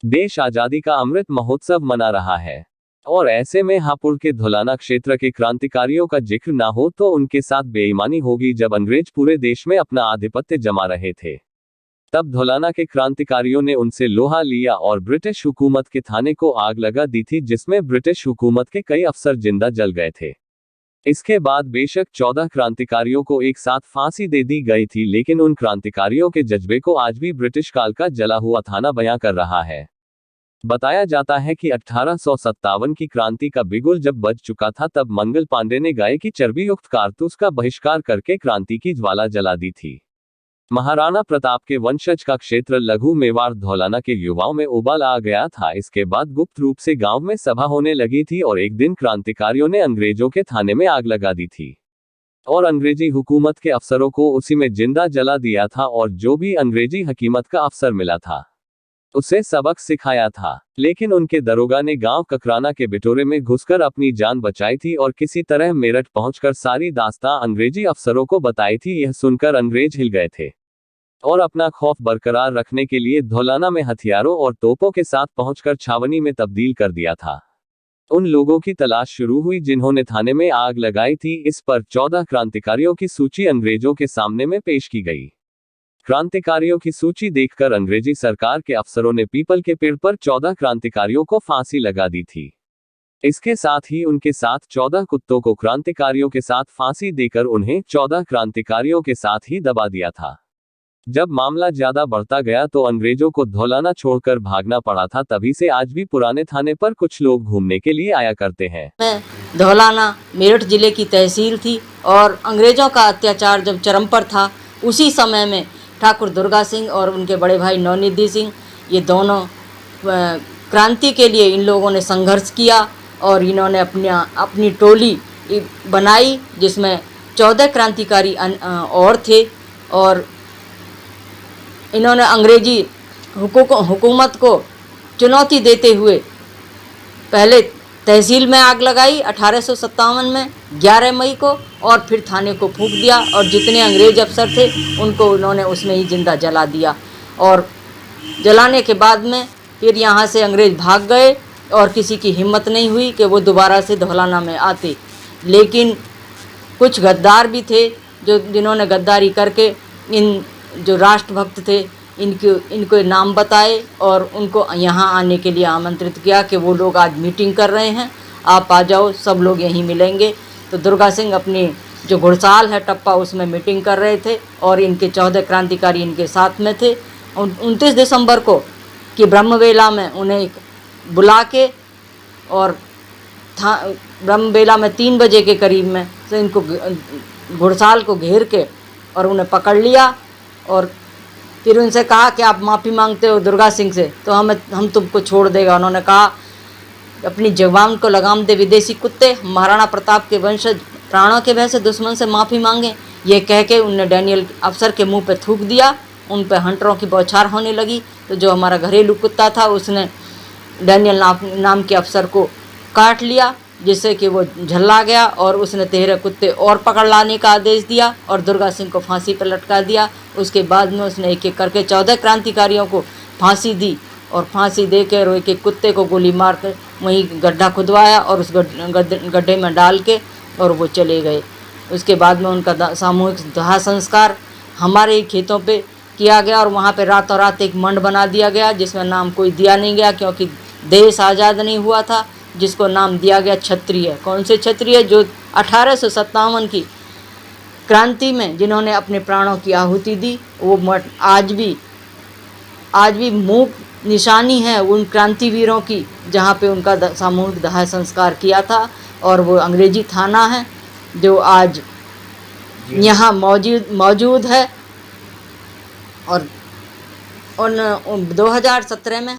देश आजादी का अमृत महोत्सव मना रहा है और ऐसे में हापुड़ के धौलाना क्षेत्र के क्रांतिकारियों का जिक्र ना हो तो उनके साथ बेईमानी होगी। जब अंग्रेज पूरे देश में अपना आधिपत्य जमा रहे थे, तब धौलाना के क्रांतिकारियों ने उनसे लोहा लिया और ब्रिटिश हुकूमत के थाने को आग लगा दी थी, जिसमें ब्रिटिश हुकूमत के कई अफसर जिंदा जल गए थे। इसके बाद बेशक 14 क्रांतिकारियों को एक साथ फांसी दे दी गई थी, लेकिन उन क्रांतिकारियों के जज्बे को आज भी ब्रिटिश काल का जला हुआ थाना बयां कर रहा है। बताया जाता है कि 1857 की क्रांति का बिगुल जब बज चुका था, तब मंगल पांडे ने गाय की चर्बी युक्त कारतूस का बहिष्कार करके क्रांति की ज्वाला जला दी थी। महाराणा प्रताप के वंशज का क्षेत्र लघु मेवाड़ धौलाना के युवाओं में उबाल आ गया था। इसके बाद गुप्त रूप से गांव में सभा होने लगी थी और एक दिन क्रांतिकारियों ने अंग्रेजों के थाने में आग लगा दी थी और अंग्रेजी हुकूमत के अफसरों को उसी में जिंदा जला दिया था और जो भी अंग्रेजी हकीमत का अफसर मिला था उसे सबक सिखाया था। लेकिन उनके दरोगा ने गांव ककराना के बिटोरे में घुसकर अपनी जान बचाई थी और किसी तरह मेरठ पहुंचकर सारी दास्तां अंग्रेजी अफसरों को बताई थी। यह सुनकर अंग्रेज हिल गए थे और अपना खौफ बरकरार रखने के लिए धौलाना में हथियारों और तोपों के साथ पहुंचकर छावनी में तब्दील कर दिया था। उन लोगों की तलाश शुरू हुई जिन्होंने थाने में आग लगाई थी। इस पर 14 क्रांतिकारियों की सूची अंग्रेजों के सामने में पेश की गई। क्रांतिकारियों की सूची देखकर अंग्रेजी सरकार के अफसरों ने पीपल के पेड़ पर 14 क्रांतिकारियों को फांसी लगा दी थी। इसके साथ ही उनके साथ 14 कुत्तों को क्रांतिकारियों के साथ फांसी देकर उन्हें 14 क्रांतिकारियों के साथ ही दबा दिया था। जब मामला ज्यादा बढ़ता गया तो अंग्रेजों को धौलाना छोड़कर भागना पड़ा था। तभी से आज भी पुराने थाने पर कुछ लोग घूमने के लिए आया करते हैं। धौलाना मेरठ जिले की तहसील थी और अंग्रेजों का अत्याचार जब चरम पर था, उसी समय में ठाकुर दुर्गा सिंह और उनके बड़े भाई नौनिधि सिंह, ये दोनों क्रांति के लिए इन लोगों ने संघर्ष किया और इन्होंने अपनी टोली बनाई जिसमें 14 क्रांतिकारी और थे और इन्होंने अंग्रेजी हुकूमत को चुनौती देते हुए पहले तहसील में आग लगाई 1857 में 11 मई को और फिर थाने को फूंक दिया और जितने अंग्रेज अफसर थे उनको उन्होंने उसमें ही जिंदा जला दिया। और जलाने के बाद में फिर यहाँ से अंग्रेज भाग गए और किसी की हिम्मत नहीं हुई कि वो दोबारा से धौलाना में आते। लेकिन कुछ गद्दार भी थे जिन्होंने गद्दारी करके इन जो राष्ट्रभक्त थे इनको नाम बताए और उनको यहाँ आने के लिए आमंत्रित किया कि वो लोग आज मीटिंग कर रहे हैं, आप आ जाओ, सब लोग यहीं मिलेंगे। तो दुर्गा सिंह अपनी जो घुड़साल है टप्पा उसमें मीटिंग कर रहे थे और इनके 14 क्रांतिकारी इनके साथ में थे। 29 दिसंबर को कि ब्रह्मवेला में उन्हें बुला के और ब्रह्मवेला में 3 बजे के करीब में से इनको घुड़साल को घेर के और उन्हें पकड़ लिया और फिर उनसे कहा कि आप माफ़ी मांगते हो दुर्गा सिंह से तो हम तुमको छोड़ देगा। उन्होंने कहा अपनी जवान को लगाम दे विदेशी कुत्ते, महाराणा प्रताप के वंशज प्राणों के भय से दुश्मन से माफ़ी मांगे। ये कह के उनने डैनियल अफसर के मुंह पे थूक दिया। उन पे हंटरों की बौछार होने लगी तो जो हमारा घरेलू कुत्ता था उसने डैनियल नाम के अफसर को काट लिया, जिससे कि वो झल्ला गया और उसने 13 कुत्ते और पकड़ लाने का आदेश दिया और दुर्गा सिंह को फांसी पर लटका दिया। उसके बाद में उसने एक एक करके 14 क्रांतिकारियों को फांसी दी और फांसी दे कर एक एक कुत्ते को गोली मार कर वहीं गड्ढा खुदवाया और उस गड्ढे में डाल के और वो चले गए। उसके बाद में उनका सामूहिक दाह संस्कार हमारे ही खेतों पे किया गया और वहाँ पे रातों रात एक मंड बना दिया गया जिसमें नाम कोई दिया नहीं गया क्योंकि देश आज़ाद नहीं हुआ था, जिसको नाम दिया गया क्षत्रिय। कौन से क्षत्रिय? जो 1857 की क्रांति में जिन्होंने अपने प्राणों की आहुति दी। वो आज भी मूक निशानी है उन क्रांतिवीरों की जहाँ पे उनका सामूहिक दाह संस्कार किया था और वो अंग्रेजी थाना है जो आज यहाँ मौजूद है। और 2017 में